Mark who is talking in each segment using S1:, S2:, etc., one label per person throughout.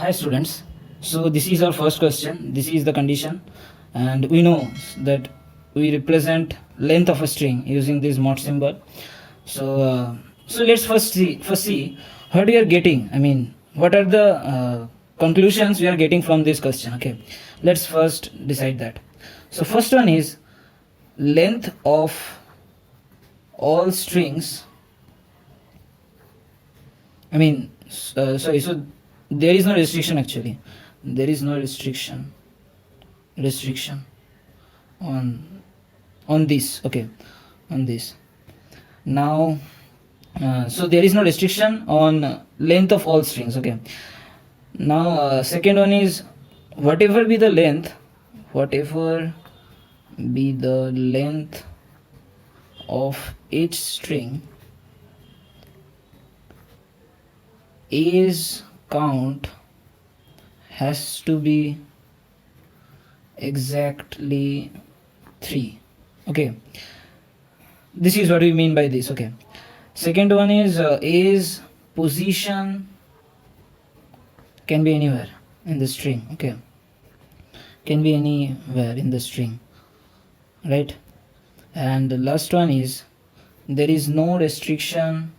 S1: Hi students, so this is our first question. This is the condition, and we know that we represent length of a string using this mod symbol. So let's first see what we are getting. I mean, what are the conclusions we are getting from this question. Okay, let's first decide that. So first one is length of all strings. I mean, sorry, so there is no restriction actually. There is no restriction on this. Okay, on this. Now, so there is no restriction on length of all strings. Okay. Now, second one is whatever be the length of each string, A's count has to be exactly 3. Okay, this is what we mean by this. Okay, second one is A's position can be anywhere in the string. Okay, can be anywhere in the string, right? And the last one is there is no restriction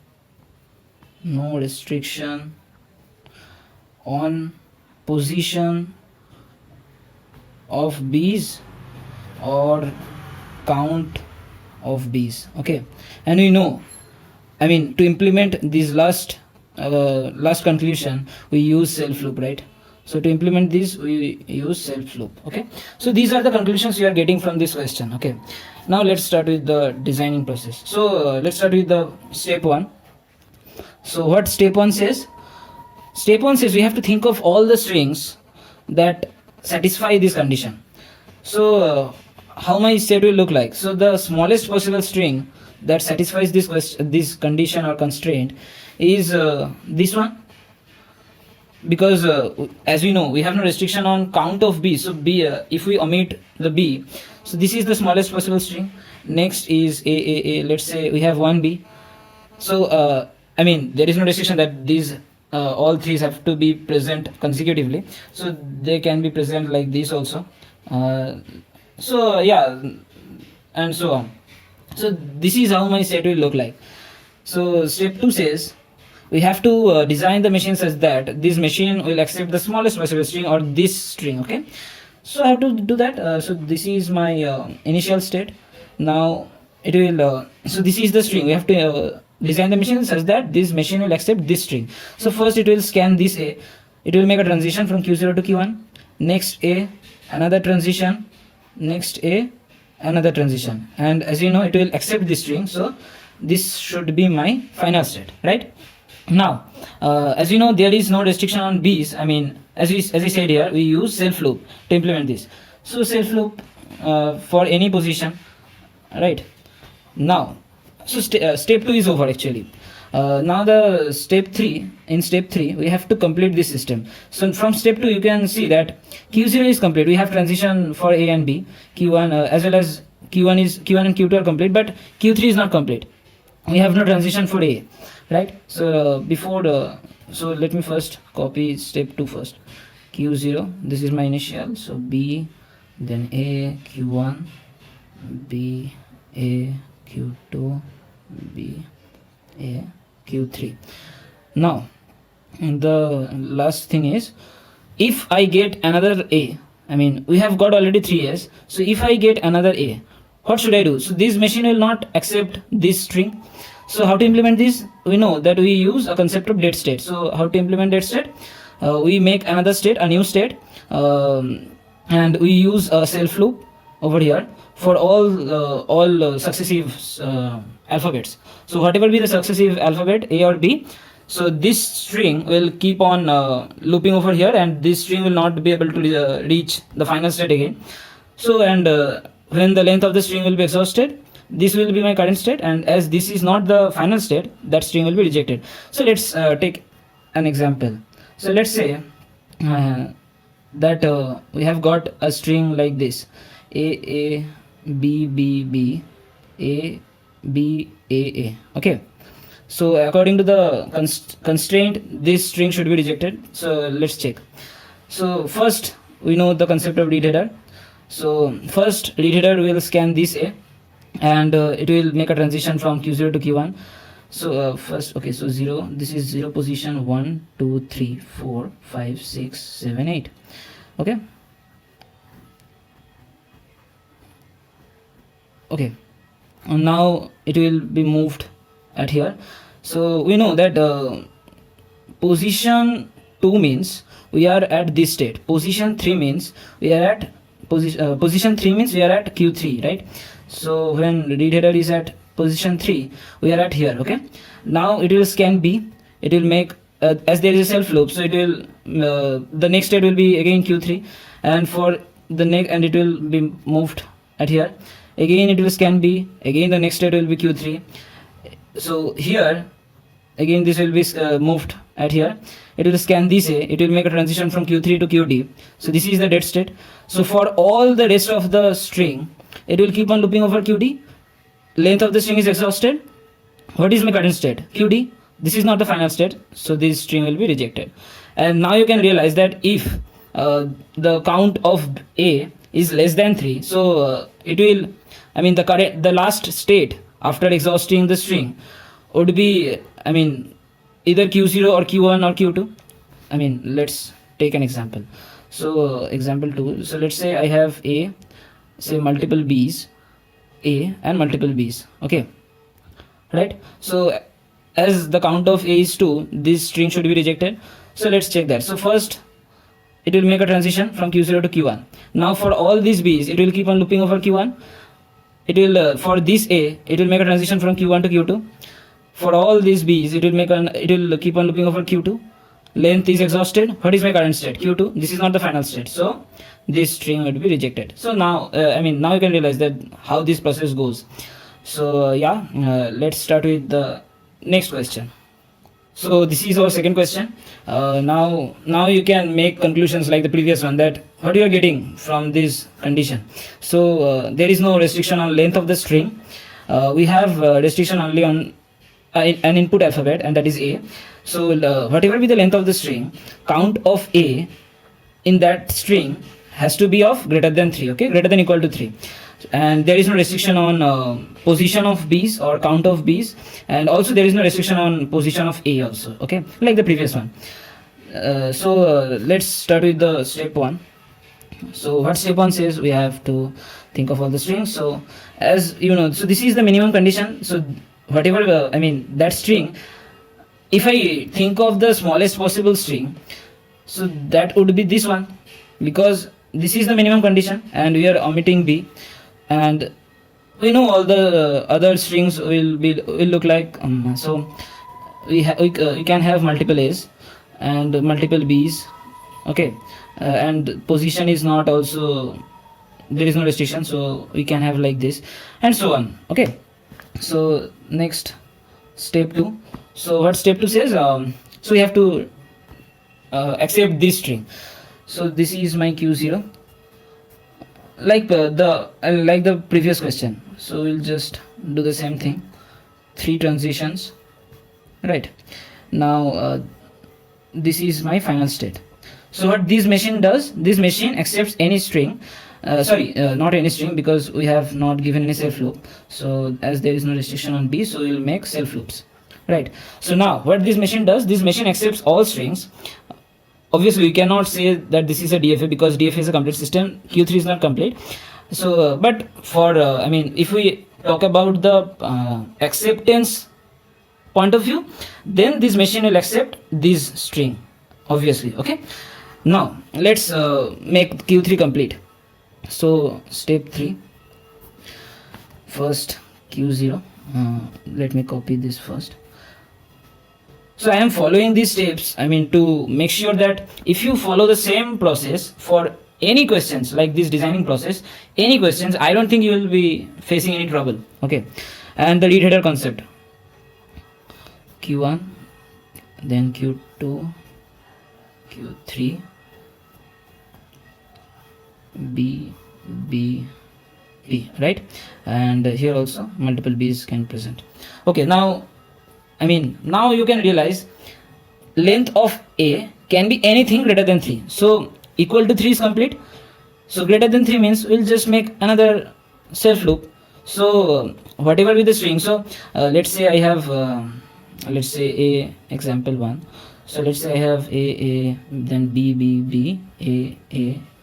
S1: on position of B's or count of B's. Okay, and we know, I mean, to implement this last conclusion we use self loop, right? So to implement this we use self loop. Okay, so these are the conclusions you are getting from this question. Okay, now let's start with the designing process. So let's start with the step 1. So what step 1 says? Step 1 says we have to think of all the strings that satisfy this condition. So how my state will look like? So the smallest possible string that satisfies this condition or constraint is this one, because as we know we have no restriction on count of B. So B, if we omit the B, so this is the smallest possible string. Next is A. Let's say we have one B. So I mean, there is no restriction that these all threes have to be present consecutively, so they can be present like this also. So yeah, and so on. So this is how my set will look like. So step 2 says we have to design the machine such that this machine will accept the smallest possible string or this string. Okay, so I have to do that. So this is my initial state. Now it will so this is the string. We have to design the machine such that this machine will accept this string. So first it will scan this A, it will make a transition from Q0 to Q1, next A, another transition, next A, another transition, and as you know it will accept this string. So this should be my final state, right? Now as you know there is no restriction on B's. I mean, as I said here, we use self loop to implement this. So self loop for any position, right? Now, so step 2 is over actually. Now the step 3, in step 3 we have to complete this system. So from step 2 you can see that Q0 is complete. We have transition for A and B. Q1 as well as Q1 and Q2 are complete, but Q3 is not complete. We have no transition for A, right? So so let me first copy step 2 first. Q0, this is my initial, so B, then A, Q1, B, A, Q2, B, A, Q3. Now the last thing is, if I get another A, I mean we have got already 3 A's, so if I get another A, what should I do? So this machine will not accept this string. So how to implement this? We know that we use a concept of dead state. So how to implement dead state? We make another state, a new state, and we use a self loop over here for all successive alphabets. So whatever be the successive alphabet, A or B, so this string will keep on looping over here, and this string will not be able to reach the final state again. So and when the length of the string will be exhausted, this will be my current state, and as this is not the final state, that string will be rejected. So let's take an example. So let's say that we have got a string like this: A, B, B, B, A, B, A. Okay, So according to the constraint, this string should be rejected. So let's check. So first we know the concept of read header. So first read header will scan this A, and it will make a transition from Q0 to Q1. So first, okay, so 0, this is 0 position 1 2 3 4 5 6 7 8. Okay, okay, and now it will be moved at here. So we know that position 2 means we are at this state, position 3 means we are at position 3 means we are at Q3, right? So when read header is at position 3, we are at here. Okay, now it will scan B, it will make as there is a self loop, so it will the next state will be again Q3, and for the next, and it will be moved at here. Again it will scan B, again the next state will be Q3. So here again this will be moved at here. It will scan this A, it will make a transition from Q3 to QD. So this is the dead state. So for all the rest of the string, it will keep on looping over QD. Length of the string is exhausted. What is my current state? QD. This is not the final state, so this string will be rejected. And now you can realize that if the count of A is less than 3, so it will, I mean the last state after exhausting the string would be, I mean, either Q0 or Q1 or Q2. I mean, let's take an example. So example 2, so let's say I have A, say multiple B's, A and multiple B's. Okay, right? So as the count of A is 2, this string should be rejected. So let's check that. So first it will make a transition from Q0 to Q1. Now for all these B's, it will keep on looping over Q1. It will for this A, it will make a transition from Q1 to Q2. For all these B's, it will keep on looping over Q2. Length is exhausted. What is my current state? Q2. This is not the final state, so this string would be rejected. So now I mean, now you can realize that how this process goes. So yeah, let's start with the next question. So this is our second question. Now you can make conclusions like the previous one, that what you are getting from this condition. So there is no restriction on length of the string. We have restriction only on an input alphabet, and that is A. So whatever be the length of the string, count of A in that string has to be of greater than 3. Okay, greater than equal to 3. And there is no restriction on position of B's or count of B's, and also there is no restriction on position of A also. Okay, like the previous one. So let's start with the step 1. So what step 1 says, we have to think of all the strings. So as you know, so this is the minimum condition. So whatever I mean, that string, if I think of the smallest possible string, so that would be this one, because this is the minimum condition and we are omitting B, and we know all the other strings will look like so we can have multiple A's and multiple B's. Okay, and position is not also, there is no restriction, so we can have like this and so on. Okay, so next step 2. So what step 2 says, so we have to accept this string. So this is my Q0, like the previous question. So we'll just do the same thing, 3 transitions, right? Now this is my final state. So what this machine does, this machine accepts any string, not any string, because we have not given any self loop. So as there is no restriction on B, so we'll make self loops, right? So now what this machine does, this machine accepts all strings. Obviously we cannot say that this is a DFA, because DFA is a complete system, Q3 is not complete. So but for I mean, if we talk about the acceptance point of view, then this machine will accept this string, obviously. Okay, now let's make Q3 complete. So step 3, first Q0, let me copy this first. So I am following these steps, I mean, to make sure that if you follow the same process for any questions like this designing process, any questions, I don't think you will be facing any trouble. Okay, and the read header concept, Q1, then Q2, Q3, B, right? And here also multiple B's can present. Okay, now I mean, now you can realize length of A can be anything greater than 3. So equal to 3 is complete. So greater than 3 means we'll just make another self loop. So whatever be the string, so let's say I have let's say A example 1. So let's say I have A, then B, B, A,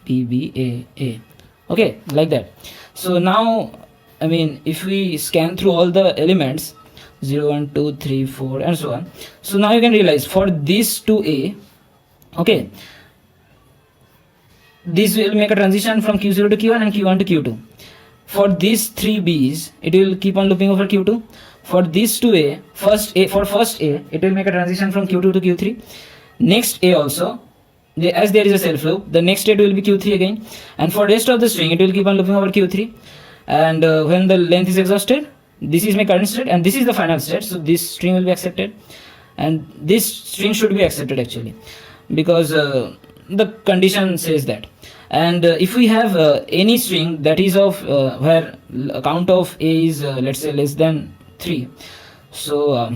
S1: B, B, A. Okay, like that. So now, I mean, if we scan through all the elements 0, 1, 2, 3, 4 and so on. So now you can realize for this to A, okay, this will make a transition from Q0 to Q1 and Q1 to Q2. For these 3 B's, it will keep on looping over Q2. For this to A, for first A, it will make a transition from Q2 to Q3. Next A also, as there is a self loop, the next state will be Q3 again. And for rest of the string, it will keep on looping over Q3. And when the length is exhausted, this is my current state and this is the final state. So this string will be accepted. And this string should be accepted actually, because the condition says that. And if we have any string that is of where count of A is let's say less than 3, so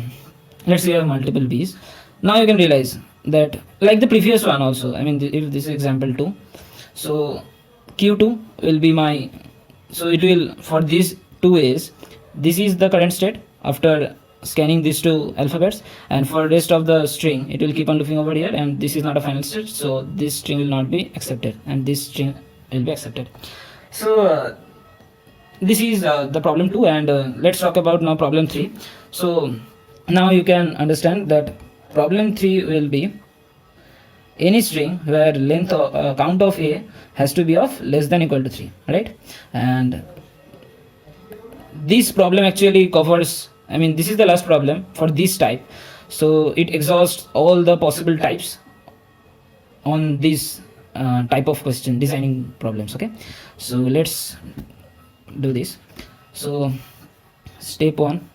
S1: let's say you have multiple B's. Now you can realize that like the previous one also, I mean if this is example 2, so Q2 will be my, so it will, for these 2 A's, this is the current state after scanning these 2 alphabets, and for rest of the string it will keep on looping over here, and this is not a final state, so this string will not be accepted and this string will be accepted. So this is the problem 2, and let's talk about now problem 3. So now you can understand that problem 3 will be any string where length of, count of A has to be of less than equal to 3, right? And this problem actually covers, I mean this is the last problem for this type, so it exhausts all the possible types on this type of question, designing problems. Okay, so let's do this. So step 1,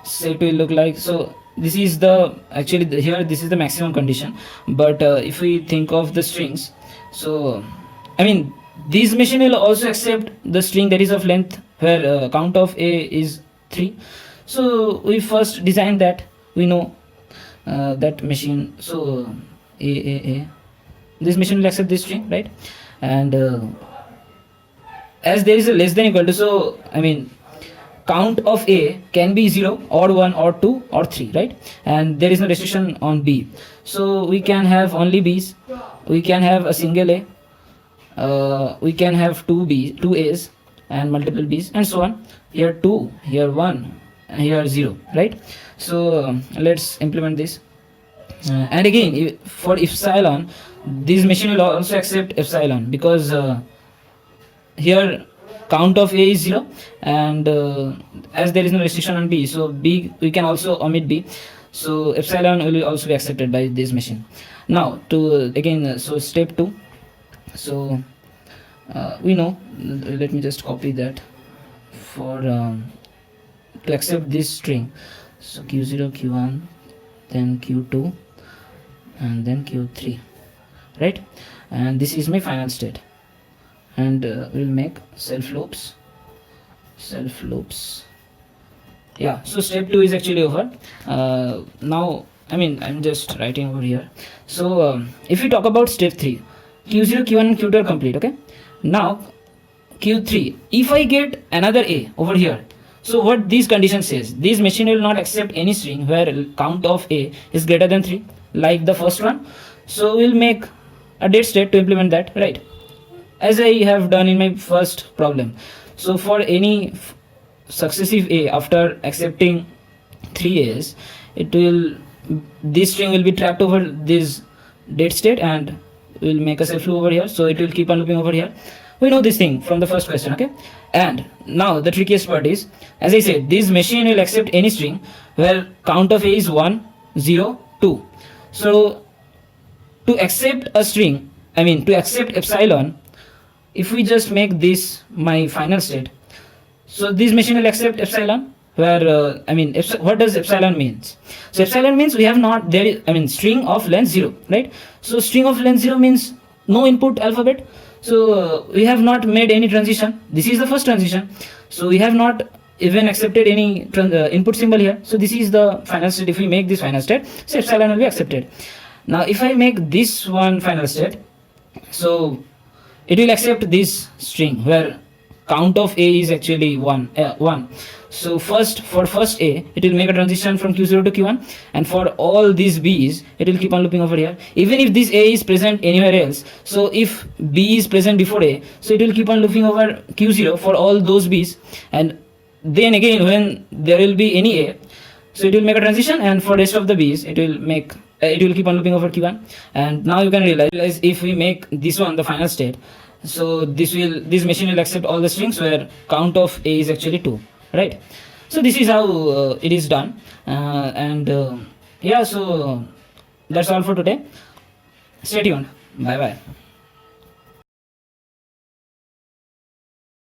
S1: step will look like, so this is the actually here this is the maximum condition, but if we think of the strings, so I mean this machine will also accept the string that is of length where count of A is 3. So we first design that, we know that machine, so A, this machine will accept this string, right? And as there is a less than equal to, so I mean count of A can be 0 or 1 or 2 or 3, right? And there is no restriction on B, so we can have only B's, we can have a single A, we can have 2 A's and multiple B's and so on. Here 2, here 1, and here 0, right? So let's implement this. And again for epsilon, this machine will also accept epsilon, because here count of A is 0, and as there is no restriction on B, so B we can also omit B, so epsilon will also be accepted by this machine. Now to again, so step 2, so we know, let me just copy that, for to accept this string, so Q0, Q1, then Q2 and then Q3, right? And this is my final state, and we'll make self loops. Yeah, so step 2 is actually over. Now I mean I'm just writing over here. So if we talk about step 3, Q0, Q1 and Q2 are complete. Okay, now Q3, if I get another A over here, so what this condition says, this machine will not accept any string where count of A is greater than 3, like the first one. So we'll make a dead state to implement that, right? As I have done in my first problem. So for any successive A after accepting 3 A's, it will, this string will be trapped over this dead state, and we'll make a self loop over here, so it will keep on looping over here. We know this thing from the first question. Okay, and now the trickiest part is, as I said, this machine will accept any string where count of A is 1, 0, 2. So to accept a string, I mean to accept epsilon, if we just make this my final state, so this machine will accept epsilon where I mean what does epsilon means? So epsilon means we have not, there is, I mean string of length 0, right? So string of length 0 means no input alphabet, so we have not made any transition. This is the first transition, so we have not even accepted any input symbol here. So this is the final state. If we make this final state, so epsilon will be accepted. Now if I make this one final state, so it will accept this string where count of A is actually 1. So for first A, it will make a transition from Q0 to Q1, and for all these B's, it will keep on looping over here. Even if this A is present anywhere else, so if B is present before A, so it will keep on looping over Q0 for all those B's, and then again when there will be any A, so it will make a transition, and for rest of the B's, it will keep on looping over Q1. And now you can realize if we make this one the final state, so this machine will accept all the strings where count of A is actually 2, right? So this is how it is done, yeah, so that's all for today. Stay tuned. Bye bye.